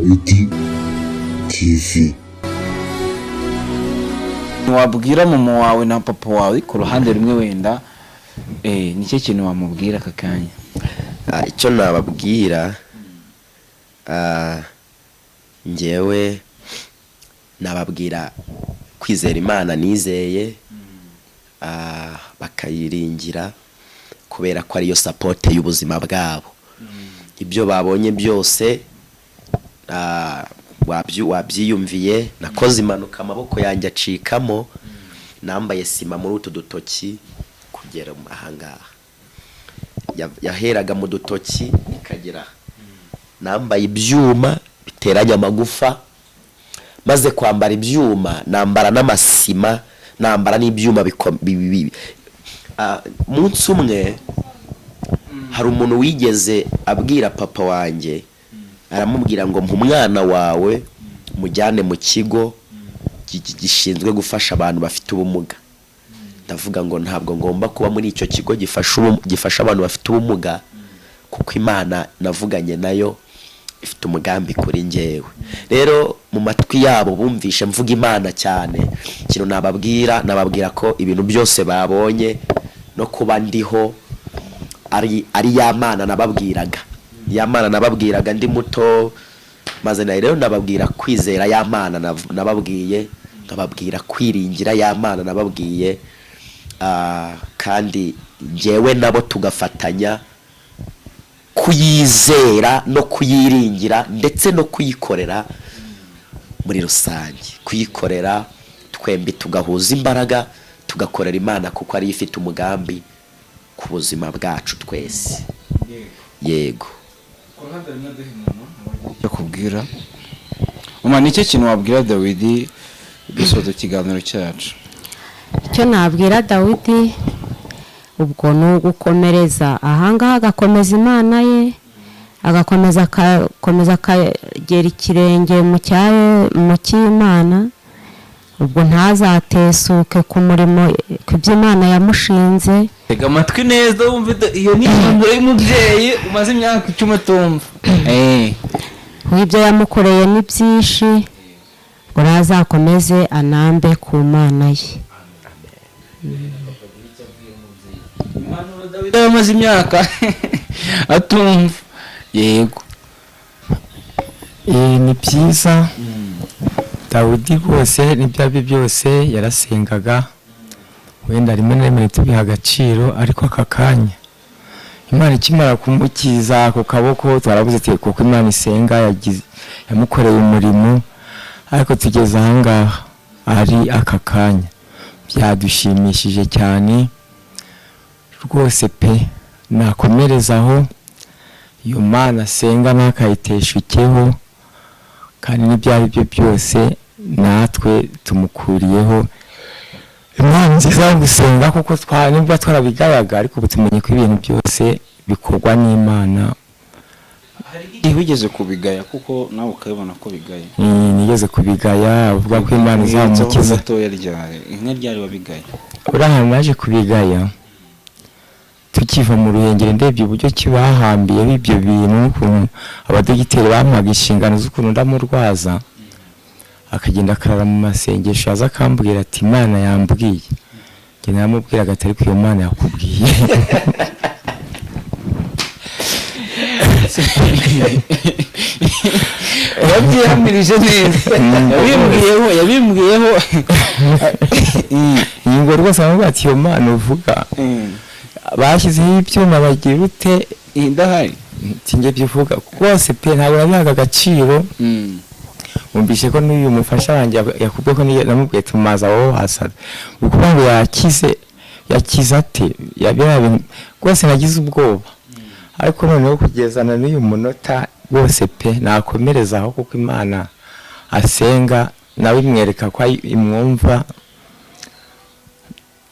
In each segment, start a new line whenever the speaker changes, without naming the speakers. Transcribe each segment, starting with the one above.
Dawidi TV.
Wabwira mama wawe na papa wawe ku ruhande rumwe wenda nicyo kintu wamubwira aka kanya?
Icyo nababwira njyewe nababwira kwizera Imana nizeye bakayiringira kubera ko ariyo support y'ubuzima bwabo. Ibyo babonye byose wabyiyumviye. Nakoze impanuka amaboko yanjye acikamo, nambaye sima muri utu dutoki kugera ahangaha, yaheraga mu dutoki ikagera, nambaye ibyuma biteranya amagufa, maze kwambara ibyuma nambara n'amasima, nambara n'ibyuma munsi umwe hari umuntu wigeze abwira papa wanjye, aramubwira ngo umwana wawe mujyane mu kigo gishinzwe gufasha abantu bafite ubumuga. Ndavuga ngo ntabwo ngomba kuba muri icyo kigo gifasha abantu bafite ubumuga, kuko Imana navuganye nayo ifite umugambi kuri njyewe. Rero mu matwi yabo bumvishe mvuga Imana cyane. Ikintu nababwira ko ibintu byose babonye no kuba ndiho ari ya Mana nababwiraga. Ya Mana nababwiraga ndi muto, maze rero nababwira kwizera ya Mana nababwiye, nkababwira kwiringira ya Mana nababwiye, kandi njyewe nabo tugafatanya kuyizera no kuyiringira ndetse no kuyikorera muri rusange. Kuyikorera twembi tugahuza imbaraga tugakorera Imana, kuko ari ifite umugambi ku buzima bwacu twese. Yego.
Cyo kubwira nicyo kintu wabwira Dawidi dusoza ikiganiro cyacu?
Icyo nabwira Dawidi ubwo ni ugukomereza ahangaha, agakomeza Imana ye, agakomeza akagera ikirenge mu cy'Imana. Ubwo ntazatesuke ku murimo kw'iby'Imana yamushinze.
Tega amatwi neza wumve, iyo ni impanuro y'umubyeyi umaze imyaka 10 tumva.
Ibyo yamukoreye ni byinshi, ngo azakomeze anambe ku Mana ye.
Impanuro Dawidi yamaze imyaka atumva. Yego.
Ni byiza. Dawidi rwose n'ibyo byose yarasengaga, wenda rimwe na rimwe tubiha agaciro, ariko aka kanya Imana ikimara kumukiza ku kaboko twarabuze ati kuko Imana isenga yamukoreye umurimo, ariko tugeze ahangaha ari aka kanya byadushimishije cyane rwose pe. Nakomerezaho iyo Mana asenga ntakayiteshukeho, kandi n'ibyari byo byose natwe tumukuriyeho Imana nziza gusenga, kuko nibwo twarabigayaga, ariko tumenye ko ibintu byose bikorwa n'Imana.
Hari wigeze kubigaya kuko nawe ukabibona ko bigaye?
Nigeze kubigaya, uvuga ko Imana izamukiza.
Inka ryari wabigaye?
Urahantu naje kubigaya tukiva mu ruhengeri, ndebye uburyo kibahambiyeho ibyo bintu, n'ukuntu abadogiteri bampaga inshingano z'ukuntu ndamurwaza, akagenda akarara mu masengesho, aza akambwira ati Imana yambwiye. Njye namubwiraga ati ariko iyo Mana yakubwiye.
Yabyihamirije neza. Yabimbwiyeho.
Ngo rwose amubwira ati iyo Mana uvuga bashyizeho ibyuma bagira ute
indahari.
Tinge byivuga rwose pe, ntabwo nabihaga agaciro. Umbishe ko n'uyu mufasha wanjye yakubwiye ko namubwiye tumaza wowe hasada, ukuvuga ngo yakize ate rwose nagize ubwoba. Ariko noneho kugezana n'uyu munota rwose pe nakomerezaho, kuko Imana asenga nawe imwereka ko imwumva.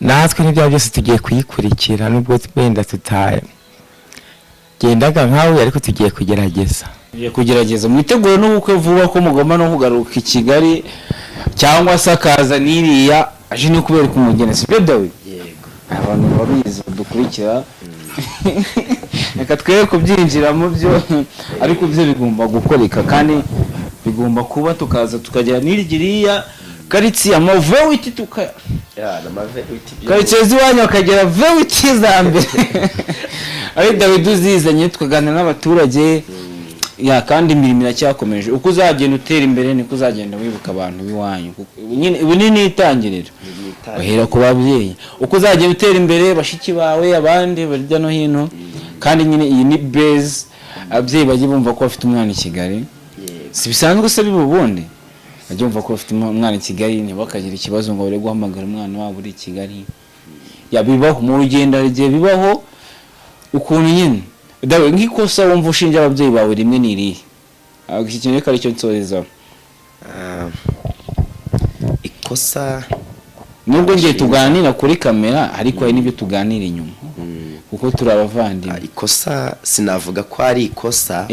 Natwe n'ibyo byose tugiye kuyikurikira, nubwo wenda tutagendaga nkawe, ariko tugiye kugerageza.
Mwitegure n'ubukwe vuba ko mugomba no kugaruka i Kigali, cyangwa se akaza n'iriya aje no kubereka umugeni, sibyo Dawidi?
Yego.
Abantu babizi badukurikira reka twere kubyinjiramo byo, ariko byo bigomba gukoreka kandi bigomba kuba tukaza tukagera n'irigiriya karitsiye amavewiti tuka karitsiye z'iwanyu bakagera vewiti za mbere ari David uzizanye tukaganira n'abaturage ya kandi imirimo iracyakomeje uko uzagenda utera imbere niko uzagenda wibuka abantu b'iwanyu nyine ubu ni itangiriro bahera ku babyeyi uko uzagenda utera imbere bashiki bawe abandi barya no hino kandi nyine iyi ni base ababyeyi bajye bumva ko bafite umwana i Kigali si bisanzwe se bibubundi bajye bumva ko bafite umwana i Kigali ntibakagira ikibazo ngo bare guhamagara umwana wabo uri i Kigali yabibaho mu rugendo igihe bibaho ukuntu nyine dawe nk'ikosa wumva ushinja ababyeyi bawe rimwe n'irihe iki kintu reka aricyo nsorezaho
ikosa
nubwo ngiye tuganira kuri kamera ariko hari n'ibyo tuganira inyuma kuko turi abavandimwe
ikosa sinavuga ko ari ikosa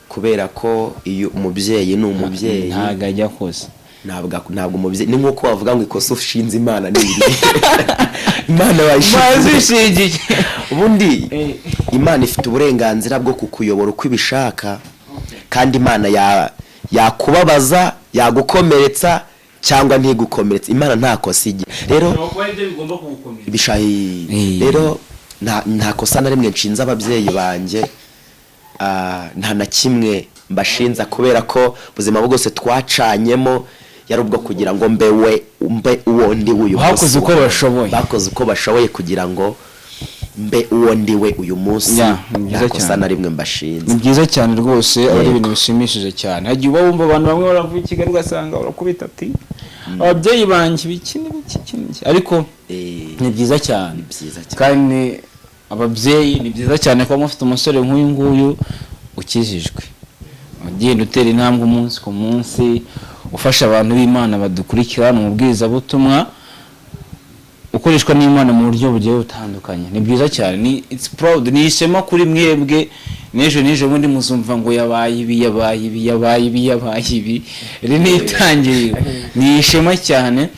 kubera ko iyo umubyeyi ni umubyeyi
ntago ajya kosa
ntabwo umubyeyi ni nkuko wavuga ngo ikosa ushinze Imana n'ibiri Imana
wayishingiye
ubundi Imana ifite uburenganzira bwo kukuyobora uko ibishaka kandi Imana yakubabaza yagukomeretsa cyangwa ntigukomeretse Imana nta kosa igira rero rero nta kosa na rimwe nshinze ababyeyi banjye nta na kimwe mbashinza kubera ko ubuzima bwose twacanyemo yari ubwo kugira ngo mbe uwo ndi uyu munsi bakoze uko bashoboye kugira ngo mbe uwo ndiwe uyu munsi nta kosa na rimwe mbashinze
ni byiza cyane rwose ari ibintu bishimishije cyane hagiye uba wumva abantu bamwe baravuye i Kigali ugasanga urakubita ati ababyeyi banjye biki ariko ni byiza cyane kandi ababyeyi ni byiza cyane kuba mufite umusore nk'uyu nguyu ukijijwe ugenda utera intambwe umunsi ku munsi ufasha abantu b'Imana badukurikirana mu bwizabutumwa ukoreshwa n'Imana mu buryo bugiye butandukanye ni byiza cyane ni it's proud ni ishema kuri mwebwe n'ejo bundi muzumva ngo yabaye ibi iri ni itangiriro ni ishema cyane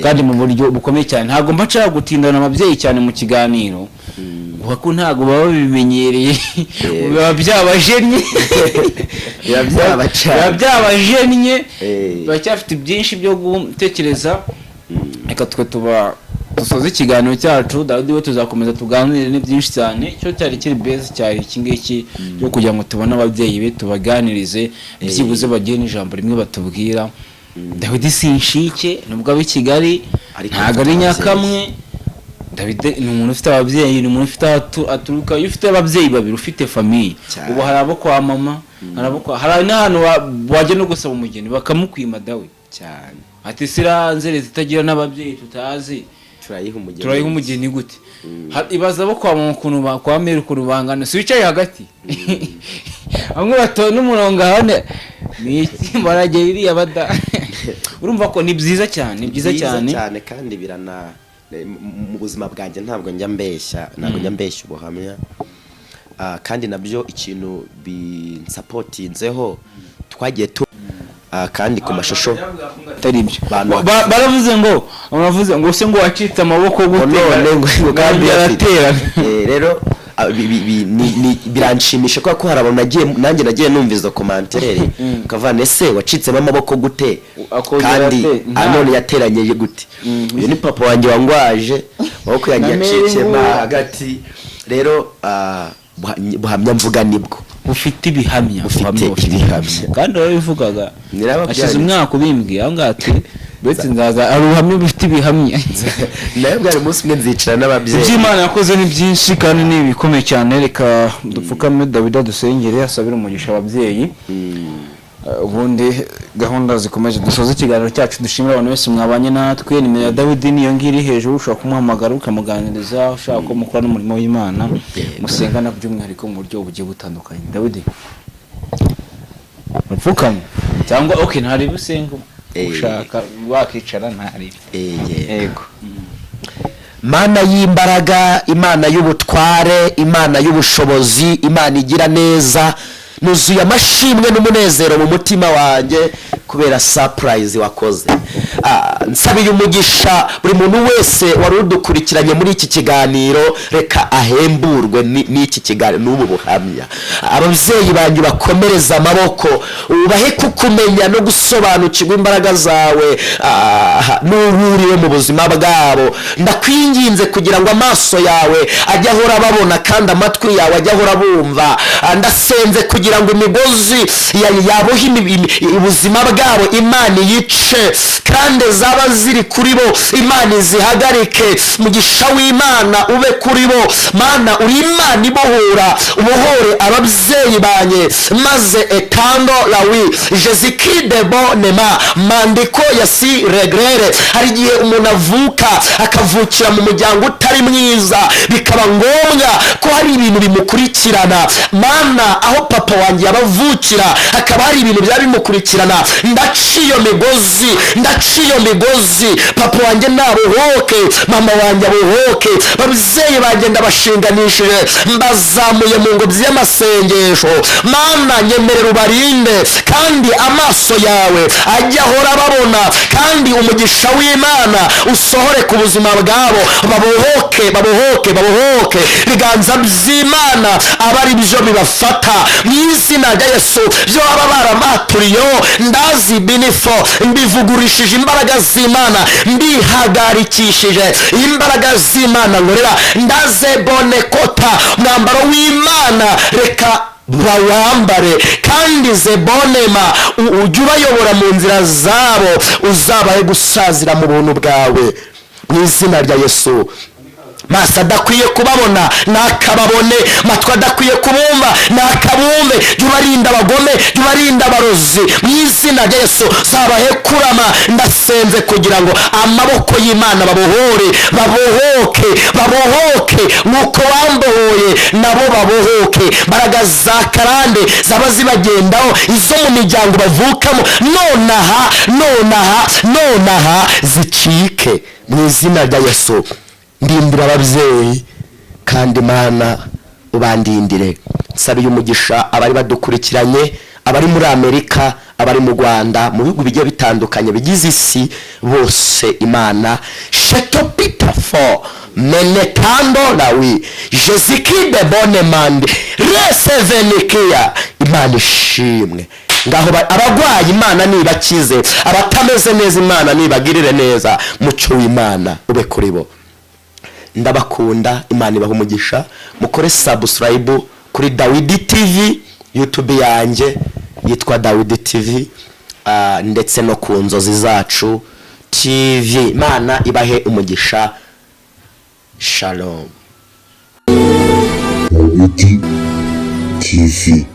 kandi mu buryo bukomeye cyane ntabwo mbaca gutindana ababyeyi cyane mu kiganiro kuko ntabwo baba bimenyereye biba byabajennye bacyafite byinshi byo gutekereza reka twe dusoza ikiganiro cyacu Dawidi we tuzakomeza tuganire ni byinshi cyane cyo cyari kiri base cyari iki ngiki cyo kugira ngo tubone ababyeyi be tubaganirize byibuze bagiye n'ijambo rimwe batubwira Dawidi sinshike nubwo abi Kigali ntago ari Nyakamwe Dawidi ni umuntu ufite ababyeyi ni umuntu ufite aturuka ufite ababyeyi babiri ufite famille ubu hari abo kwa mama hari n'ahantu waje no gusaba umugeni bakamukwima Dawidi
cyane
ati siranzere zitagira n'ababyeyi tutazi turayiha umugeni gute ibaza bo kwa mama ukuntu bakwamera ukuntu bangana si wicaye hagati bamwe batona umurongo hane ni iki baragera iriya bada urumva ko ni byiza cyane
cyane kandi birana mu buzima bwanjye ntabwo njya mbeshya ubuhamya kandi nabyo ikintu binsapotinzeho twagiye kandi ku mashusho
taribyo baravuze ngo se ngo wacitse amaboko gute kandi yaratera
rero biranshimisha ko hari abantu nanjye nagiye numva izo commentaire kavane se wacitsemo amaboko gute kandi none yateranye gute uyu ni papa wanjye wangwaje amaboko yanjye yacitsemo hagati rero buhamya mvuga nibwo
ufite ibihamya kandi urabivugaga ashize umwaka ubimbwiye aho ngati betse nzaza ari ubuhamya bufite ibihamya
nayo bwari umunsi umwe nzicara n'ababyeyi
iby'Imana yakoze ni byinshi kandi ni bikomeye cyane reka dupfukame Dawidi dusengere asabire umugisha ababyeyi ubundi gahunda zikomeje dusoza ikiganiro cyacu dushimira abantu bose mwabanye natwe nimero ya Dawidi niyo ngiri hejuru ushobora kumuhamagara ukamuganiriza ushaka ko mukora n'umurimo w'Imana musengana by'umwihariko mu buryo bugiye butandukanye Dawidi mupfukame cyangwa ntari busengo ushaka wakicara ntari yego
Mana y'imbaraga Imana y'ubutware Imana y'ubushobozi Imana igira neza nuzuye amashimwe n'umunezero mu mutima wanjye kubera surprise wakoze. Nsabiye umugisha buri muntu wese wari udukurikiranye muri iki kiganiro, reka ahemburwe n'iki kiganiro n'ubu buhamya. Ababyeyi banjye bakomereza amaboko, ubahe kukumenya no gusobanukirwa imbaraga zawe n'uburiwe mu buzima bwabo. Ndakwinginze kugira ngo amaso yawe ajye ahora babona kandi amatwi yawe ajye ahora bumva. Ndasenze kugira ngo imigozi yaboha ubuzima bwabo Imana yice, kandi zaba ziri kuri bo Imana izihagarike. Mugisha w'Imana ube kuri bo. Mana uri Imana ibohora, ubohore ababyeyi banye, maze etando lawi Jezikide bonema mandiko yasi regrere. Hari igihe umuntu avuka akavukira mu muryango utari mwiza, bikaba ngombwa ko hari ibintu bimukurikirana. Mana aho papa wanjye yabavukira hakaba hari ibintu bya bimukurikirana. Ndaciyo migozi, papa wanjye nabohoke, mama wanjye abohoke, babyeyi banjye ndabashinganishije, mbazamuye mu ngobyi y'amasengesho. Mana nyemerera ubarinde, kandi amaso yawe ajye ahora babona, kandi umugisha w'Imana usohore ku buzima bwabo. Babohoke ibiganza by'Imana aba ari byo bibafata mu izina rya Yesu. Byo baba baramaturiyeho ndazi binifo, mbivugurishije imbaraga z'Imana, mbihagarikishije imbaraga z'Imana nkorera. Ndaze bonekota mwambaro w'Imana, reka bawambare, kandi zebonema ujye ubayobora mu nzira zabo, uzabaye gusazira mu buntu bwawe mu izina rya Yesu. Maso adakwiye kubabona nakababone, matwi adakwiye kubumva nakabumve. Jya ubarinda abagome, jya ubarinda abarozi mu izina rya Yesu. Zabahe kurama. Ndasenze kugira ngo amaboko y'Imana babohoke nk'uko wambohoye nabo babohoke. Mbaraga za karande zaba zibagendaho, izo mu miryango bavukamo nonaha zicike mu izina rya Yesu. Ndindira ababyeyi kandi Mana ubandindire. Nsabiye umugisha abari badukurikiranye, abari muri Amerika, abari mu Rwanda, mu bihugu bigiye bitandukanye bigize isi bose. Imana shetopita fo menetando lawi Jezikide bonemande resevenikia. Imana ishimwe. Ngaho abagwayi Imana nibakize, abatameze neza Imana nibagirire neza. Mucyo w'Imana ube kuri bo. Ndabakunda, Imana ibaha umugisha. Mukore subscribe kuri Dawidi TV, YouTube yanjye yitwa Dawidi TV, ndetse no ku Nzozi Zacu TV. Imana ibahe umugisha. Shalom.
Dawidi TV.